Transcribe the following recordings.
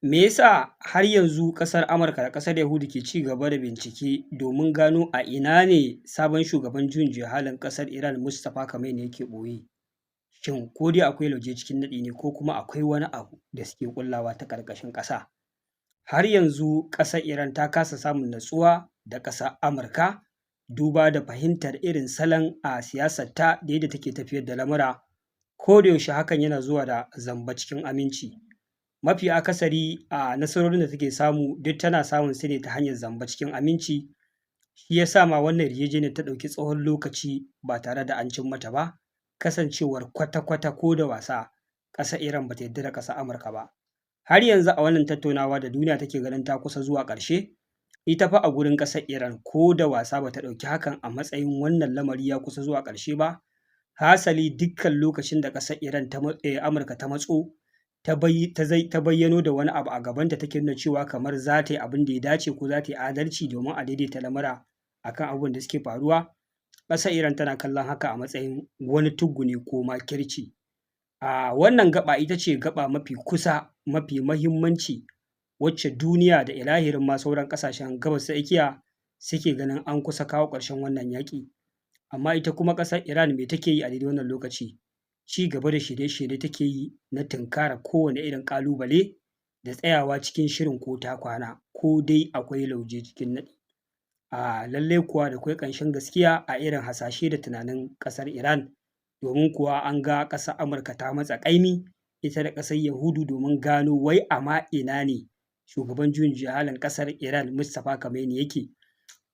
Me yasa har yanzu ƙasar Amurka da ƙasar Yahudu ke ci gaba da bincike domin gano a ina ne sabon shugaban juyin juya halin ƙasar Iran Mustapha Khamenei yake ɓoye? Shin ko dai akwai lauje cikin naɗi ne ko kuma akwai wani abu da suke ƙullawa ta ƙarƙashin ƙasa? Har yanzu ƙasar Iran ta kasa samun natsuwa da ƙasar Amurka duba da fahimtar irin salon siyasarta da yadda take tafiyar da lamura, ko da yaushe hakan yana zuwa da zamba cikin aminci. Mafi akasari nasarorin da take samu duk tana samun su ne ta hanyar zamba cikin aminci, shi ya sa ma wannan yarjejeniyar ta ɗauki tsawon lokaci ba tare da an cin mata ba, kasancewar kwata-kwata ko da wasa ƙasar Iran ba ta yarda da ƙasar Amurka ba. Har yanzu a wannan tattaunawa da duniya take ganin ta kusa zuwa ƙarshe, ita fa a gurin ƙasar Iran ko da wasa ba ta ɗauki hakan a matsayin wannan lamari ya kusa zuwa ƙarshe ba. Hasali dukkan lokacin da ƙasar Iran Amurka ta matso ta bayyano da wani abu a gabanta take nuna cewa kamar za ta yi abin da ya dace ko za ta yi adalci domin a daidaita lamura a kan abubuwan da suke faruwa, ƙasar Iran tana kallon haka a matsayin wani tuggu ne ko makirci. Wannan gaɓa ita ce gaɓa mafi kusa, mafi muhimmanci wacce duniya da ilahirin ma sauran ƙasashen Gabas ta Tsakiya suke ganin an kusa kawo ƙarshen wannan yaƙi. Amma ita kuma ƙasar Iran me take yi a daidai wannan lokaci? Ci gaba da shirye-shirye take yi na tunkarar kowane irin ƙalubale da tsayawa cikin shirin ko ta kwana, ko dai akwai lauje cikin naɗi. Lallai kuwa da akwai ƙanshin gaskiya a irin hasashe da tunanin ƙasar Iran, domin kuwa an ga ƙasar Amurka ta matsa ƙaimi ita da ƙasar Yahudu domin gano wai a ma ina ne shugaban juyin juya halin ƙasar Iran Mustapha Khamenei yake.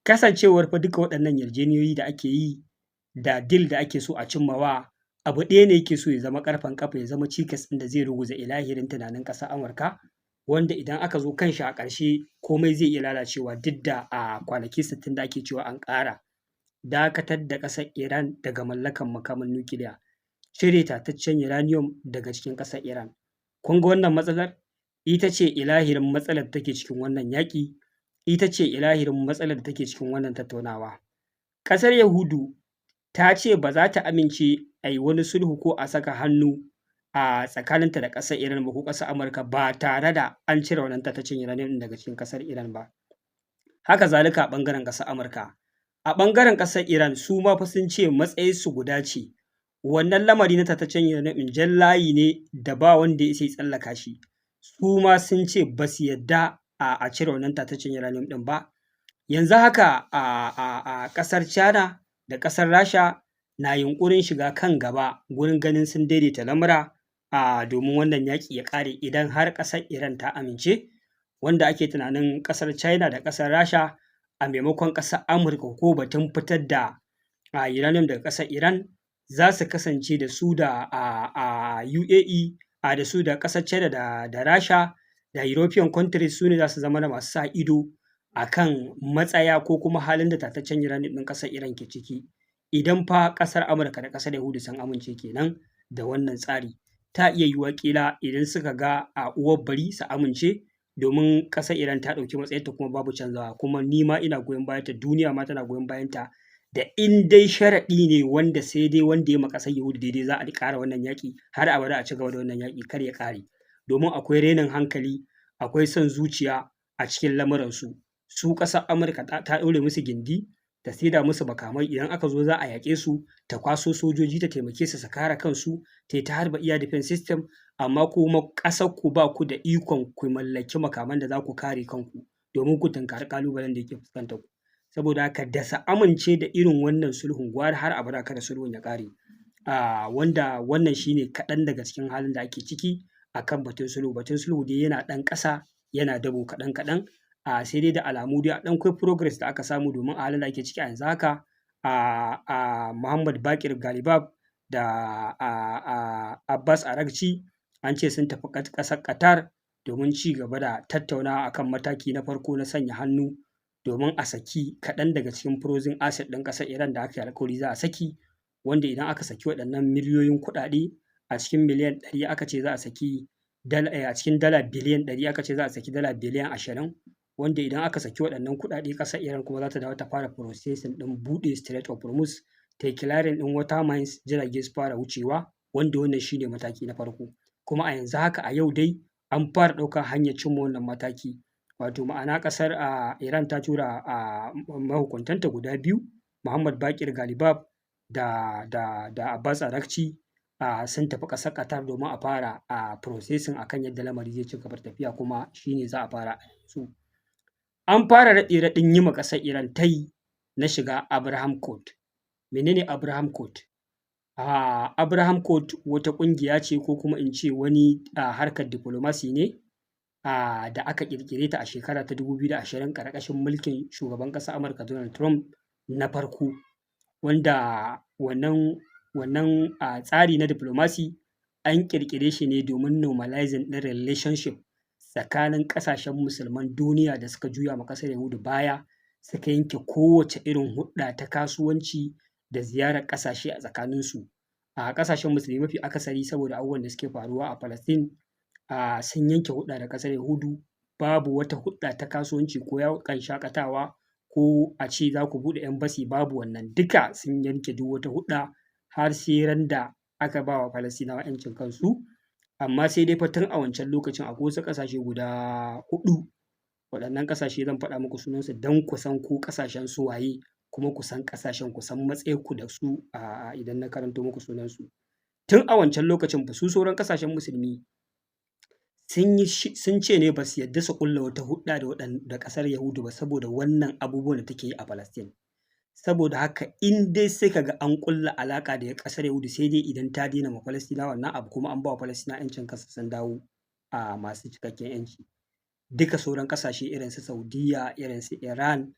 Kasancewar fa duka waɗannan yarjejeniyoyi da ake yi da deal da ake so a cimmawa, abu ɗaya ne yake so ya zama ƙarfen ƙafa, ya zama cikas ɗin da zai ruguza ilahirin tunanin ƙasar Amurka, wanda idan aka zo kan shi a ƙarshe komai zai iya lalacewa duk da kwanaki 60 da ake cewa an ƙara. Dakatar da ƙasar Iran daga mallakar makamin nukiliya, cire tataccen uranium daga cikin ƙasar Iran. Kun ga wannan matsalar? Ita ce ilahirin matsalar da take cikin wannan yaƙi, ita ce ilahirin matsalar da take cikin wannan tattaunawa. Ƙasar Yahudu ta ce ba za ta amince a yi wani sulhu ko a saka hannu a tsakaninta da ƙasar Iran ba ko ƙasar Amurka ba tare da an cire wannan tataccen uranium ɗin daga cikin ƙasar Iran ba. Haka zalika a ɓangaren ƙasar Amurka. A ɓangaren ƙasar Iran su ma fa sun ce matsayarsu guda ce. Wannan lamari na tataccen uranium ɗin jan layi ne da ba wanda ya isa ya tsallaka shi. Su ma sun ce ba su yarda a cire wannan tataccen uranium ɗin ba. Yanzu haka ƙasar China da ƙasar Rasha na yunƙurin shiga kan gaba gurin ganin sun daidaita lamura domin wannan yaƙi ya ƙare idan har ƙasar Iran ta amince, wanda ake tunanin ƙasar China da ƙasar Rasha a maimakon ƙasar Amurka ko batun fitar da uranium daga ƙasar Iran, za su kasance da su da UAE da su da ƙasar China da Rasha da European countries su ne za su zama da masu sa ido a kan matsaya ko kuma halin da tataccen uranium ɗin ƙasar Iran ke ciki. Idan fa ƙasar Amurka da ƙasar Yahudu sun amince kenan da wannan tsari, ta iya yiwuwa ƙila idan suka ga uwar bari su amince, domin ƙasar Iran ta ɗauki matsayarta kuma babu canzawa, kuma ni ma ina goyon bayanta, duniya ma tana goyon bayanta, da in dai sharaɗi ne wanda sai dai wanda ya ma ƙasar Yahudu daidai za a ƙara wannan yaƙi har abada a ci gaba da wannan yaƙi kar ya ƙare. Domin akwai rainin hankali, akwai son zuciya a cikin lamuransu. Su ƙasar Amurka ta ɗaure musu gindi, ta saida musu makamai, idan aka zo za a yaƙe su ta kwaso sojoji ta taimake su su kare kansu, ta yi ta harba iya defense system, amma kuma ƙasarku ba ku da ikon ku mallaki makaman da za ku kare kanku domin ku tunkari ƙalubalen da yake fuskantar ku. Saboda haka da su amince da irin wannan sulhun gwara har abada kada sulhun ya ƙare. Wanda wannan shi ne kaɗan daga cikin halin da ake ciki a kan batun sulhu. Batun sulhu dai yana ɗan ƙasa, yana dabo kaɗan-kaɗan, sai dai da alamu dai ɗan akwai progress da aka samu, domin a halin da ake ciki a yanzu haka Muhammad Baƙir Galibaf da Abbas Araghchi an ce sun tafi ƙasar Qatar domin ci gaba da tattaunawa akan mataki na farko na sanya hannu domin a saki kaɗan daga cikin frozen asset ɗin ƙasar Iran da aka yi alƙawari za a saki, wanda idan aka saki waɗannan miliyoyin kuɗaɗe a cikin miliyan 100 aka ce za a saki a cikin dala biliyan 100 aka ce za a saki dala biliyan 20, wanda idan aka saki waɗannan kuɗaɗe ƙasar Iran kuma za ta dawo ta fara processing ɗin buɗe Strait of Hormuz, ta yi clearing ɗin water mines, jirage su fara wucewa, wanda wannan shi ne mataki na farko. Kuma a yanzu haka a yau dai an fara ɗaukar hanyar cimma wannan mataki. Wato ma'ana ƙasar Iran ta tura mahukuntanta guda biyu, Muhammad Baƙir Galibaf da Abbas Araghchi, sun tafi ƙasar Qatar domin a fara processing akan yadda lamari zai ci gaba da tafiya, kuma shi ne za a fara su. An fara raɗe-raɗin yi ma ƙasar Iran tayi na shiga Abraham Code. Menene Abraham Code? Abraham Code wata ƙungiya ce, ko kuma in ce wani harkar diflomasi ne da aka ƙirƙire ta a shekara ta 2020 ƙarƙashin mulkin shugaban ƙasar Amurka Donald Trump na farko, wanda wannan tsari na diflomasi an ƙirƙire shi ne domin normalizing ɗin relationship tsakanin ƙasashen musulman duniya da suka juya ma ƙasar Yahudu baya, suka yanke kowace irin hulɗa ta kasuwanci da ziyarar ƙasashe a tsakaninsu. Ƙasashen musulmi mafi akasari saboda abubuwan da suke faruwa a Palestine sun yanke hulɗa da ƙasar Yahudu. Babu wata hulɗa ta kasuwanci ko yawon shaƙatawa ko a ce za ku buɗe embassy, babu wannan, duka sun yanke duk wata hulɗa har sai ran da aka ba wa Falastinawa 'yancin kansu. Amma sai dai fa tun a wancan lokacin akwai wasu ƙasashe guda 4, waɗannan ƙasashe zan faɗa muku sunansu don ku san ko ƙasashen su waye, kuma ku san ƙasashen, ku san matsayinku da su idan na karanto muku sunansu. Tun a wancan lokacin fa su sauran ƙasashen musulmi sun ce ne ba su yarda su ƙulla wata hulɗa da ƙasar Yahudu ba saboda wannan abubuwan da take yi a Palestine. Saboda haka in dai sai ka ga an ƙulla alaƙa da ƙasar Yahudu, sai dai idan ta daina ma Falastinawa wannan abu, kuma an ba wa Falastinawa 'yancin kansu sun dawo masu cikakken 'yanci. Duka sauran ƙasashe irin su Saudiyya, irin su Iran,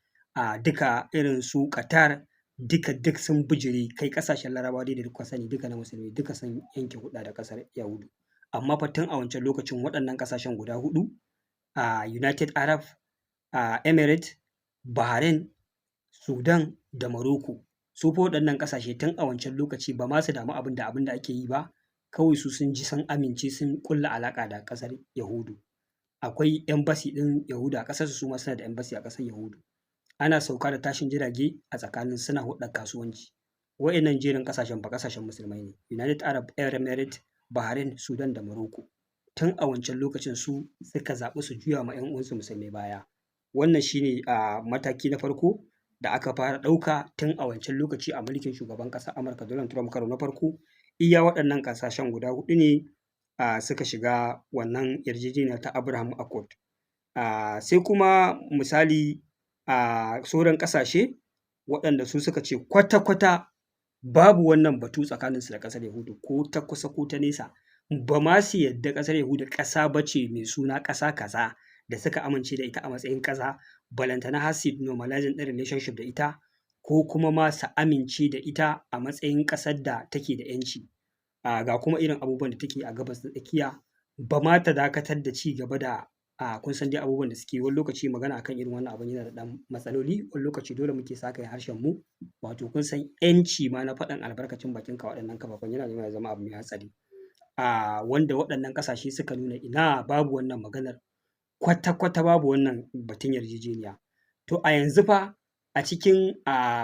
duka irin su Qatar, duk sun bijire. Kai ƙasashen Larabawa dai da kuka sani duka na musulmi duka sun yanke hulɗa da ƙasar Yahudu. Amma fa tun a wancan lokacin waɗannan ƙasashen guda 4, United Arab Emirates, Bahrain, Sudan da Morocco, su fa waɗannan ƙasashe tun a wancan lokaci ba ma su damu abin da ake yi ba, kawai su sun ji sun amince sun ƙulla alaƙa da ƙasar Yahudu. Akwai embassy ɗin Yahudu a ƙasarsu, su ma suna da embassy a ƙasar Yahudu. Ana sauka da tashin jirage a tsakanin, suna hulɗar kasuwanci. Wa'innan jerin ƙasashen ba ƙasashen musulmai ne: United Arab Emirates, Bahrain, Sudan da Morocco. Tun a wancan lokacin su suka zaɓi su juya ma 'yan uwansu musulmai baya. Wannan shine mataki na farko da aka fara ɗauka tun a wancan lokaci a mulkin shugaban ƙasar Amurka Donald Trump karo na farko. Iya waɗannan ƙasashen guda 4 ne suka shiga wannan yarjejeniya ta Abraham Accord. Sai kuma misali sauran ƙasashe waɗanda su suka ce kwata-kwata babu wannan batu tsakaninsu da ƙasar Yahudu, ko ta kusa ko ta nesa. Ba ma su yadda ƙasar Yahudu ƙasa ba ce mai suna ƙasa kaza da suka amince da ita a matsayin ƙasa, balantana har su normalizing ɗin relationship da ita, ko kuma ma su amince da ita a matsayin ƙasar da take da 'yanci. Ga kuma irin abubuwan da take a Gabas ta Tsakiya, ba ma ta dakatar da ci gaba da kun san dai abubuwan da suke. Wani lokaci magana akan irin wannan abun yana da ɗan matsaloli, wani lokaci dole muke sakaye harshen mu. Wato kun san 'yanci ma na faɗin albarkacin bakinka waɗannan kafafen yana nema ya zama abu mai hatsari. Wanda waɗannan ƙasashe suka nuna ina babu wannan maganar, kwata-kwata babu wannan batun yarjejeniya. To a yanzu fa a cikin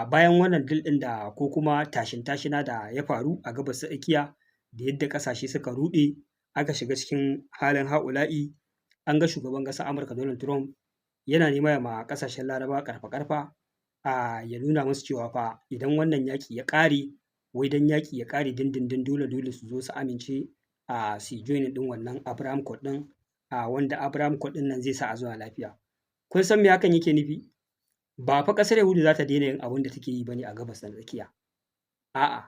bayan wannan deal ɗin da ko kuma tashin-tashina da ya faru a Gabas ta Tsakiya, da yadda ƙasashe suka ruɗe aka shiga cikin halin ha'ula'i, an ga shugaban ƙasar Amurka Donald Trump yana nema ya ma ƙasashen Larabawa ƙarfa-ƙarfa, ya nuna musu cewa fa idan wannan yaƙi ya ƙare, wai dan yaƙi ya ƙare dindindin dole su zo su amince su yi joining ɗin wannan Abraham Code ɗin, wanda Abraham Code ɗin nan zai sa a zauna lafiya. Kun san me hakan yake nufi? Ba fa ƙasar Yahudu za ta daina yin abin da take yi ba ne a Gabas ta Tsakiya. A'a,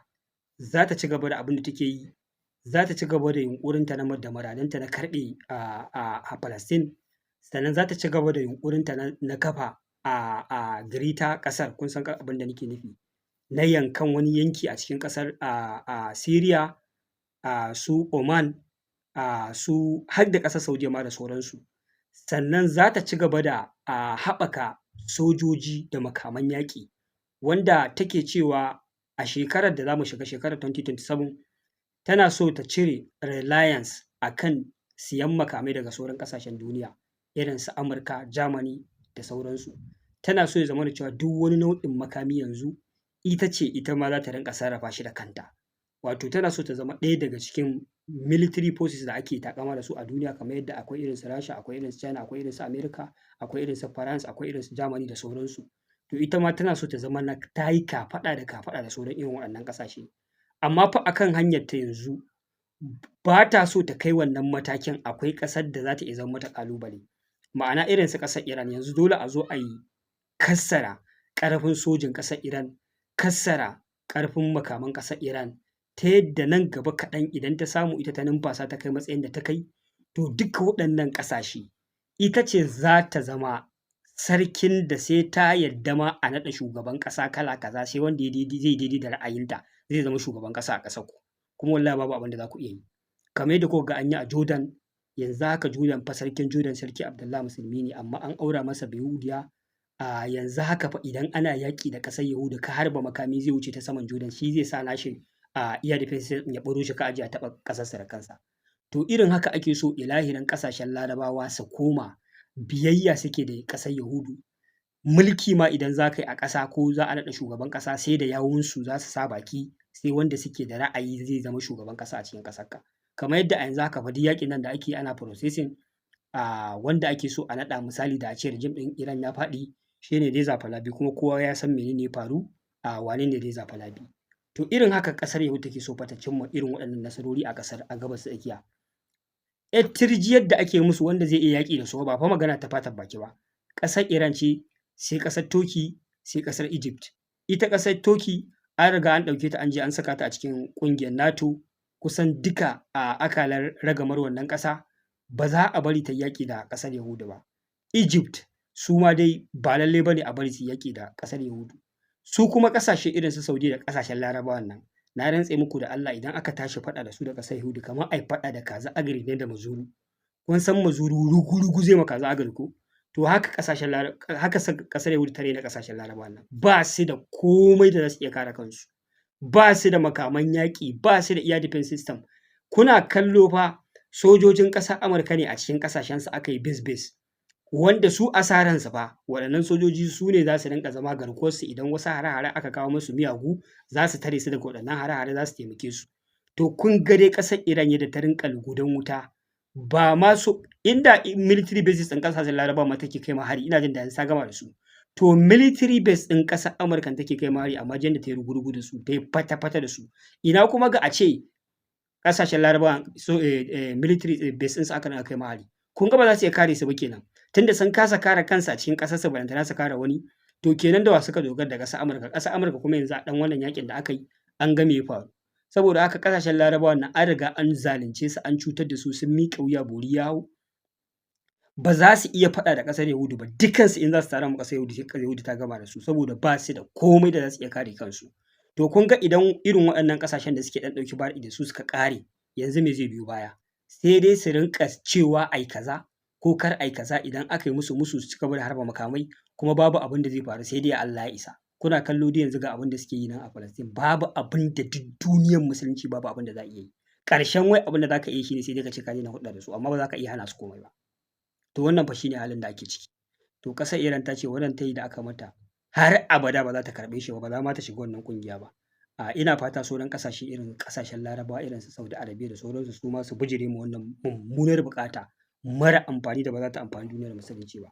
za ta ci gaba da abin da take yi, za ta ci gaba da yunƙurinta da muradanta na karɓe a Palestine, sannan za ta ci gaba da yunƙurinta na kafa a Greater ƙasar. Kun san abin da nake nufi, na yankan wani yanki a cikin ƙasar Syria, su Oman, su har da ƙasar Saudiya ma da sauransu. Sannan za ta ci gaba da haɓaka sojoji da makaman yaƙi, wanda take cewa a shekarar da za mu shiga, shekarar 2027, tana so ta cire reliance a kan siyan makamai daga sauran ƙasashen duniya irin su Amurka, Germany da sauransu. Tana so ya zamana cewa duk wani nau'in makami yanzu ita ma za ta rinƙa sarrafa shi da kanta. Wato tana so ta zama ɗaya daga cikin military forces da ake takama da su a duniya kamar yadda akwai irin su Rasha, akwai irin su China, akwai irin su America, akwai irin su France, akwai irin su Germany da sauransu. To ita ma tana so ta zama ta yi kafaɗa da kafaɗa da sauran irin waɗannan ƙasashe. Amma fa akan hanyar ta yanzu ba ta so ta kai wannan matakin, akwai ƙasar da za ta iya zama mata ƙalubale. Ma'ana irin su ƙasar Iran yanzu dole a zo a yi kassara ƙarfin sojin ƙasar Iran, kassara ƙarfin makaman ƙasar Iran, ta yadda nan gaba kaɗan idan ta samu ita ta numfasa ta kai matsayin da ta kai, to duka waɗannan ƙasashe ita ce za ta zama sarkin da sai ta yadda ma a naɗa shugaban ƙasa kala kaza, sai wanda zai daidai da ra'ayinta zai zama shugaban ƙasa a ƙasar ku. Kuma wallahi babu abin da za ku iya yi. Kamar yadda kuka ga an yi a Jordan, yanzu haka Jordan fa sarkin Jordan Sarki Abdullah Musulmi ne, amma an aura masa Bayahudiya. A yanzu haka fa idan ana yaƙi da ƙasar Yahuda ka harba makami zai wuce ta saman Jordan, shi zai sa nashi iya defense ya ɓaro shi ka aje a taɓa ƙasarsa da kansa. To irin haka ake so ilahirin ƙasashen Larabawa su koma biyayya suke da ƙasar Yahudu. Mulki ma idan za ka yi a ƙasa ko za a naɗa shugaban ƙasa sai da yawunsu za su sa baki, sai wanda suke da ra'ayi zai zama shugaban ƙasa a cikin ƙasarka. Kamar yadda a yanzu haka fa duk yaƙin nan da ake ana processing wanda ake so a naɗa, misali da a ce regime ɗin Iran ya faɗi, shi ne Reza Pahlavi, kuma kowa ya san menene ya faru, wane ne Reza Pahlavi. To irin haka ƙasar Yahudu take so fa ta cimma irin waɗannan nasarori a ƙasar a Gabas ta Tsakiya. Tirjiyar da ake musu wanda zai iya yaƙi da su ba fa magana ta fatar baki ba. Ƙasar Iran ce, sai ƙasar Turkey, sai ƙasar Egypt. Ita ƙasar Turkey an riga an ɗauke ta an je an saka ta a cikin ƙungiyar NATO, kusan duka a akalar ragamar wannan ƙasa ba za a bari ta yaƙi da ƙasar Yahudu ba. Egypt su ma dai ba lalle ba ne a bari su yaƙi da ƙasar Yahudu. Su kuma ƙasashe irin su Saudi da ƙasashen Larabawan nan, na rantse muku da Allah idan aka tashi faɗa da su da ƙasar Yahudu kamar ai faɗa da kaza agri ne da mazuru. Kun san mazuru rugu-rugu zai ma kaza agri ko? To haka ƙasar Yahudu ta raina ƙasashen Larabawan nan. Ba su da komai da za su iya kare kansu. Ba su da makaman yaƙi, ba su da iya defense system. Kuna kallo fa sojojin ƙasar Amurka ne a cikin ƙasashensu aka yi base, wanda su asaransu fa waɗannan sojoji su ne za su rinƙa zama garkuwarsu idan wasu hare-hare aka kawo musu miyagu, za su tare su daga waɗannan hare-hare, za su taimake su. To kun ga dai ƙasar Iran yadda ta rinƙa lugudan wuta, ba ma so inda military bases ɗin ƙasashen Larabawa ma take kai ma hari, ina jin da yanzu ta gama da su. To military base ɗin ƙasar Amurka take kai ma hari, amma jiyan da ta yi rugu-rugu da su, ta yi fata-fata da su. Ina kuma ga a ce ƙasashen Larabawa military base ɗinsu aka rinƙa kai ma hari. Kun ga ba za su iya kare su ba kenan. Tunda sun kasa kare kansu a cikin ƙasarsu balantana su kare wani, to kenan da wa suka dogara da ƙasar Amurka. Ƙasar Amurka kuma yanzu a ɗan wannan yaƙin da aka yi an ga me ya faru. Saboda haka ƙasashen Larabawan nan an riga an zalunce su, an cutar da su, sun miƙa wuya bori ya hau. Ba za su iya faɗa da ƙasar Yahudu ba, dukansu in za su taru ma ƙasar Yahudu sai ƙasar Yahudu ta gama da su, saboda ba su da komai da za su iya kare kansu. To kun ga idan irin waɗannan ƙasashen da suke ɗan ɗauki ba da su suka ƙare, yanzu me zai biyo baya? Sai dai su rinƙa cewa ai kaza ko kar ai kaza, idan aka yi musu su ci gaba da harba makamai, kuma babu abin da zai faru, sai dai Allah ya isa. Kuna kallo dai yanzu ga abin da suke yi nan a Palestine, babu abin da duk duniyar musulunci babu abin da za a iya yi. Ƙarshen wai abin da za ka iya shi ne sai dai ka ce ka daina hulɗa da su, amma ba za ka iya hana su komai ba. To wannan fa shine halin da ake ciki. To ƙasar Iran ta ce wannan tayi da aka mata har abada ba za ta karɓe shi ba, ba za ma ta shiga wannan ƙungiya ba. Ina fata sauran ƙasashe irin ƙasashen Larabawa irin su Saudi Arabia da sauransu su ma su bijire ma wannan mummunar buƙata mara amfani da ba za ta amfani duniyar musulunci ba.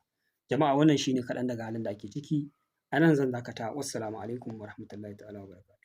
Jama'a wannan shine kaɗan daga halin da ake ciki. A nan zan dakata. Wassalamu alaikum warahmatullahi ta'ala wabarakatuh.